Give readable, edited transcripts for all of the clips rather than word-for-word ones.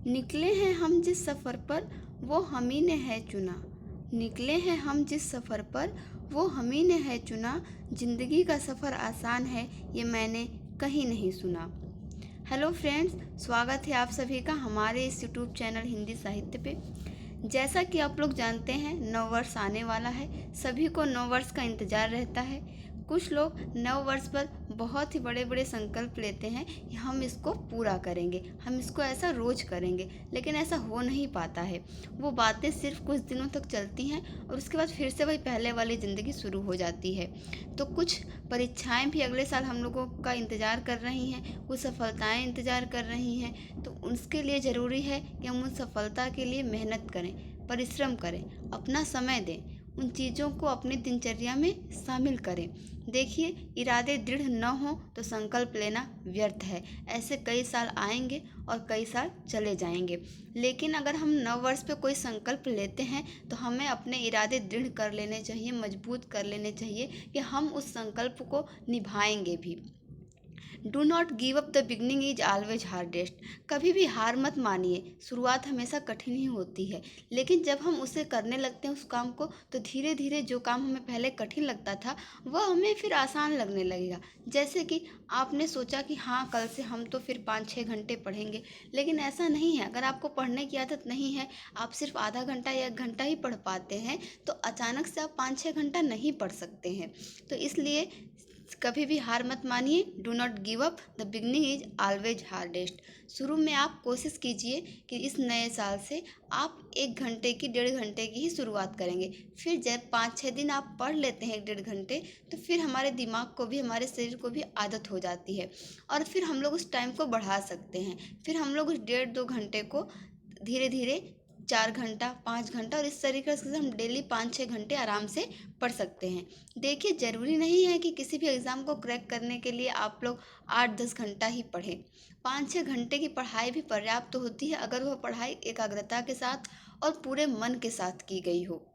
निकले हैं हम जिस सफ़र पर वो हम ही ने है चुना। निकले हैं हम जिस सफ़र पर वो हम ही ने है चुना। ज़िंदगी का सफ़र आसान है ये मैंने कहीं नहीं सुना। हेलो फ्रेंड्स, स्वागत है आप सभी का हमारे इस यूट्यूब चैनल हिंदी साहित्य पे। जैसा कि आप लोग जानते हैं, नव वर्ष आने वाला है। सभी को नव वर्ष का इंतज़ार रहता है। कुछ लोग नव वर्ष पर बहुत ही बड़े बड़े संकल्प लेते हैं कि हम इसको पूरा करेंगे, हम इसको ऐसा रोज़ करेंगे, लेकिन ऐसा हो नहीं पाता है। वो बातें सिर्फ कुछ दिनों तक चलती हैं और उसके बाद फिर से वही पहले वाली ज़िंदगी शुरू हो जाती है। तो कुछ परीक्षाएं भी अगले साल हम लोगों का इंतज़ार कर रही हैं, कुछ सफलताएं इंतज़ार कर रही हैं। तो उसके लिए ज़रूरी है कि हम उन सफलता के लिए मेहनत करें, परिश्रम करें, अपना समय दें, उन चीज़ों को अपनी दिनचर्या में शामिल करें। देखिए, इरादे दृढ़ न हो तो संकल्प लेना व्यर्थ है। ऐसे कई साल आएंगे और कई साल चले जाएंगे, लेकिन अगर हम नव वर्ष पे कोई संकल्प लेते हैं तो हमें अपने इरादे दृढ़ कर लेने चाहिए, मजबूत कर लेने चाहिए कि हम उस संकल्प को निभाएंगे भी। Do not give up, the beginning is always hardest. कभी भी हार मत मानिए, शुरुआत हमेशा कठिन ही होती है, लेकिन जब हम उसे करने लगते हैं उस काम को, तो धीरे धीरे जो काम हमें पहले कठिन लगता था वह हमें फिर आसान लगने लगेगा। जैसे कि आपने सोचा कि हाँ, कल से हम तो फिर 5-6 घंटे पढ़ेंगे, लेकिन ऐसा नहीं है। अगर आपको पढ़ने की आदत नहीं है, आप सिर्फ आधा घंटा या 1 घंटा ही पढ़ पाते हैं, तो अचानक से आप 5-6 घंटा नहीं पढ़ सकते हैं। तो इसलिए कभी भी हार मत मानिए। Do not give up, the beginning is always hardest. शुरू में आप कोशिश कीजिए कि इस नए साल से आप 1 घंटे की, 1.5 घंटे की ही शुरुआत करेंगे। फिर जब 5-6 दिन आप पढ़ लेते हैं 1-1.5 घंटे, तो फिर हमारे दिमाग को भी, हमारे शरीर को भी आदत हो जाती है और फिर हम लोग उस टाइम को बढ़ा सकते हैं। फिर हम लोग उस 1.5-2 घंटे को धीरे धीरे 4 घंटा, 5 घंटा, और इस तरीके से हम डेली 5-6 घंटे आराम से पढ़ सकते हैं। देखिए, ज़रूरी नहीं है कि किसी भी एग्ज़ाम को क्रैक करने के लिए आप लोग 8-10 घंटा ही पढ़ें। 5-6 घंटे की पढ़ाई भी पर्याप्त होती है, अगर वह पढ़ाई एकाग्रता के साथ और पूरे मन के साथ की गई हो।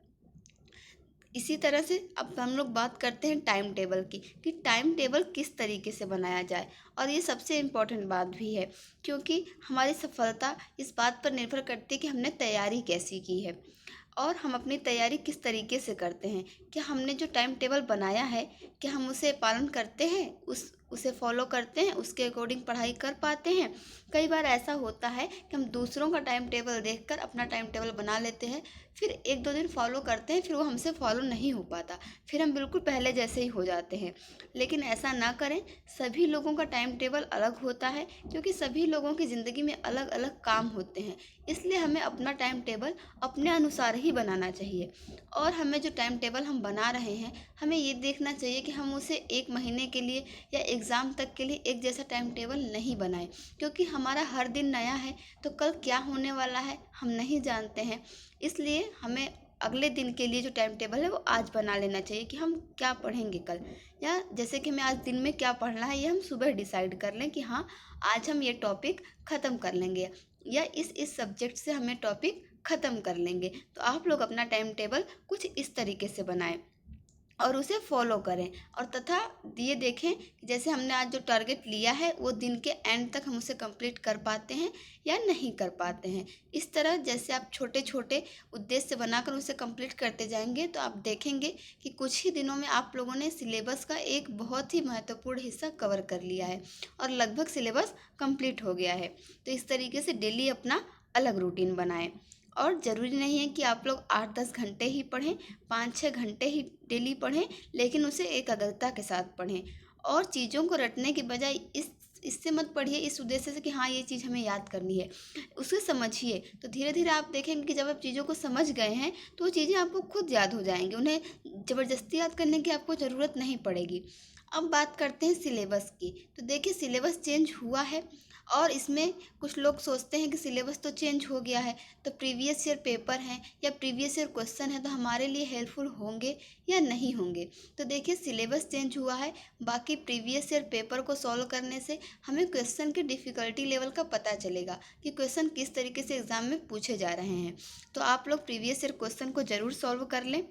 इसी तरह से अब हम लोग बात करते हैं टाइम टेबल की, कि टाइम टेबल किस तरीके से बनाया जाए। और ये सबसे इम्पोर्टेंट बात भी है, क्योंकि हमारी सफलता इस बात पर निर्भर करती है कि हमने तैयारी कैसी की है और हम अपनी तैयारी किस तरीके से करते हैं। क्या हमने जो टाइम टेबल बनाया है, क्या हम उसे पालन करते हैं, उसे फॉलो करते हैं, उसके अकॉर्डिंग पढ़ाई कर पाते हैं। कई बार ऐसा होता है कि हम दूसरों का टाइम टेबल देखकर अपना टाइम टेबल बना लेते हैं, फिर 1-2 दिन फॉलो करते हैं, फिर वो हमसे फॉलो नहीं हो पाता, फिर हम बिल्कुल पहले जैसे ही हो जाते हैं। लेकिन ऐसा ना करें। सभी लोगों का टाइम टेबल अलग होता है, क्योंकि सभी लोगों की ज़िंदगी में अलग अलग काम होते हैं। इसलिए हमें अपना टाइम टेबल अपने अनुसार ही बनाना चाहिए। और हमें जो टाइम टेबल हम बना रहे हैं, हमें ये देखना चाहिए कि हम उसे 1 महीने के लिए या एग्ज़ाम तक के लिए एक जैसा टाइम टेबल नहीं बनाएं, क्योंकि हमारा हर दिन नया है, तो कल क्या होने वाला है हम नहीं जानते हैं। इसलिए हमें अगले दिन के लिए जो टाइम टेबल है वो आज बना लेना चाहिए कि हम क्या पढ़ेंगे कल, या जैसे कि हमें आज दिन में क्या पढ़ना है ये हम सुबह डिसाइड कर लें कि हाँ, आज हम ये टॉपिक ख़त्म कर लेंगे, या इस सब्जेक्ट से हमें टॉपिक ख़त्म कर लेंगे। तो आप लोग अपना टाइम टेबल कुछ इस तरीके से बनाएं और उसे फॉलो करें, और तथा ये देखें कि जैसे हमने आज जो टारगेट लिया है वो दिन के एंड तक हम उसे कंप्लीट कर पाते हैं या नहीं कर पाते हैं। इस तरह जैसे आप छोटे छोटे उद्देश्य बनाकर उसे कंप्लीट करते जाएंगे, तो आप देखेंगे कि कुछ ही दिनों में आप लोगों ने सिलेबस का एक बहुत ही महत्वपूर्ण हिस्सा कवर कर लिया है और लगभग सिलेबस कंप्लीट हो गया है। तो इस तरीके से डेली अपना अलग रूटीन बनाएं। और ज़रूरी नहीं है कि आप लोग 8-10 घंटे ही पढ़ें, 5-6 घंटे ही डेली पढ़ें, लेकिन उसे एकाग्रता के साथ पढ़ें। और चीज़ों को रटने के बजाय इससे मत पढ़िए इस उद्देश्य से कि हाँ, ये चीज़ हमें याद करनी है। उसे समझिए, तो धीरे धीरे आप देखेंगे कि जब आप चीज़ों को समझ गए हैं तो वो चीज़ें आपको खुद याद हो जाएंगी, उन्हें ज़बरदस्ती याद करने की आपको ज़रूरत नहीं पड़ेगी। अब बात करते हैं सिलेबस की। तो देखिए, सिलेबस चेंज हुआ है और इसमें कुछ लोग सोचते हैं कि सिलेबस तो चेंज हो गया है, तो प्रीवियस ईयर पेपर हैं या प्रीवियस ईयर क्वेश्चन है तो हमारे लिए हेल्पफुल होंगे या नहीं होंगे। तो देखिए, सिलेबस चेंज हुआ है, बाकी प्रीवियस ईयर पेपर को सॉल्व करने से हमें क्वेश्चन की डिफ़िकल्टी लेवल का पता चलेगा कि क्वेश्चन किस तरीके से एग्ज़ाम में पूछे जा रहे हैं। तो आप लोग प्रीवियस ईयर क्वेश्चन को ज़रूर सॉल्व कर लें।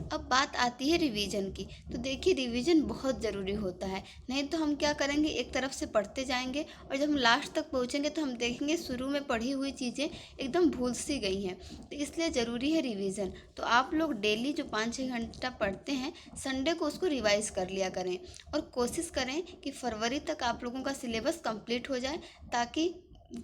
अब बात आती है रिवीजन की। तो देखिए रिवीजन बहुत ज़रूरी होता है, नहीं तो हम क्या करेंगे, एक तरफ से पढ़ते जाएंगे और जब हम लास्ट तक पहुंचेंगे तो हम देखेंगे शुरू में पढ़ी हुई चीज़ें एकदम भूल सी गई हैं। तो इसलिए ज़रूरी है रिवीजन। तो आप लोग डेली जो 5-6 घंटा पढ़ते हैं, संडे को उसको रिवाइज कर लिया करें और कोशिश करें कि फरवरी तक आप लोगों का सिलेबस कंप्लीट हो जाए, ताकि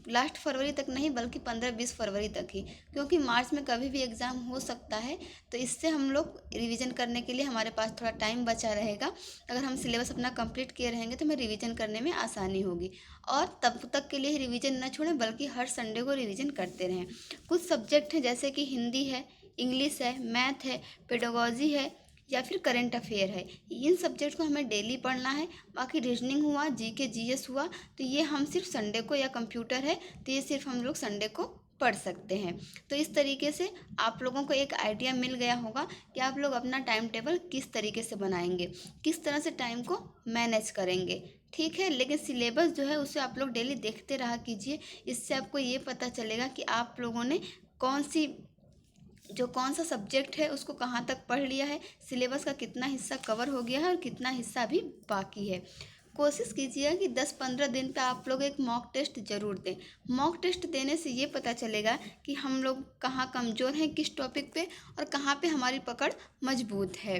लास्ट फरवरी तक नहीं बल्कि 15-20 फरवरी तक ही, क्योंकि मार्च में कभी भी एग्ज़ाम हो सकता है। तो इससे हम लोग रिवीजन करने के लिए हमारे पास थोड़ा टाइम बचा रहेगा। अगर हम सिलेबस अपना कंप्लीट किए रहेंगे तो हमें रिवीजन करने में आसानी होगी। और तब तक के लिए रिवीजन न छोड़ें, बल्कि हर संडे को रिवीजन करते रहें। कुछ सब्जेक्ट हैं जैसे कि हिंदी है, इंग्लिश है, मैथ है, पेडागोजी है या फिर करंट अफेयर है, इन सब्जेक्ट को हमें डेली पढ़ना है। बाकी रीजनिंग हुआ, जीके जीएस हुआ, तो ये हम सिर्फ संडे को, या कंप्यूटर है तो ये सिर्फ हम लोग संडे को पढ़ सकते हैं। तो इस तरीके से आप लोगों को एक आइडिया मिल गया होगा कि आप लोग अपना टाइम टेबल किस तरीके से बनाएंगे, किस तरह से टाइम को मैनेज करेंगे। ठीक है, लेकिन सिलेबस जो है उसे आप लोग डेली देखते रहा कीजिए। इससे आपको ये पता चलेगा कि आप लोगों ने कौन सा सब्जेक्ट है उसको कहाँ तक पढ़ लिया है, सिलेबस का कितना हिस्सा कवर हो गया है और कितना हिस्सा अभी बाकी है। कोशिश कीजिएगा कि 10-15 दिन पे आप लोग एक मॉक टेस्ट ज़रूर दें। मॉक टेस्ट देने से ये पता चलेगा कि हम लोग कहाँ कमज़ोर हैं, किस टॉपिक पे, और कहाँ पे हमारी पकड़ मजबूत है।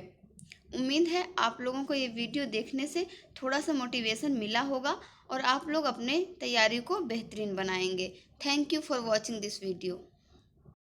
उम्मीद है आप लोगों को ये वीडियो देखने से थोड़ा सा मोटिवेशन मिला होगा और आप लोग अपने तैयारी को बेहतरीन बनाएंगे। Thank you for watching this video.